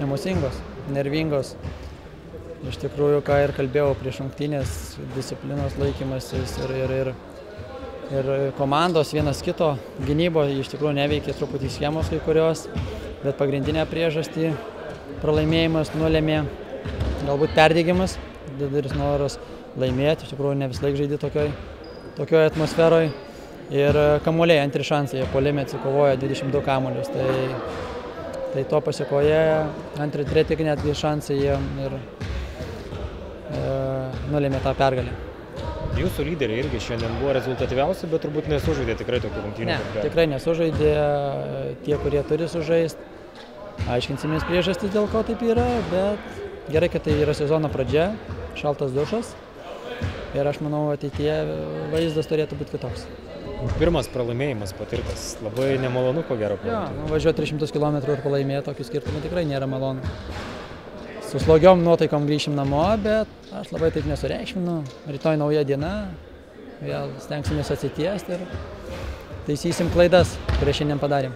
emocingos, nervingos. Iš tikrųjų, ką ir kalbėjau prieš rungtynes, disciplinos laikymasis ir komandos vienas kito gynybo iš tikrųjų neveikė truputį schemos kai kurios, bet pagrindinę priežastį pralaimėjimas nulėmė galbūt perdegimas, didelis noras laimėti, iš tikrųjų ne vis laik žaidė tokioj atmosferoj ir kamuoliai antri šansai, jie puolime atsikovoja 22 kamuolius, tai to pasiekoje antri, treti netgi šansai jie ir nulėmė tą pergalę. Jūsų lyderiai irgi šiandien buvo rezultatyviausi, bet turbūt nesužaidė tikrai tokių rungtynių. Ne, tikrai nesužaidė tie, kurie turi sužaisti. Aiškinsimės priežastis, dėl ko taip yra, bet gerai, kad tai yra sezono pradžia, šaltas dušas ir aš manau, ateityje vaizdas turėtų būti kitoks. Pirmas pralaimėjimas patirtas, labai nemalonu ko gero. Jo, važiuoti 300 km ir pralaimėti tokių skirtumų tikrai nėra malonu. Su slogiom nuotaikom grįšim namo, bet aš labai taip nesureikšminu. Rytoj nauja diena, vėl stengsimės atsitiesti ir taisysim klaidas, kurias šiandien padarėm.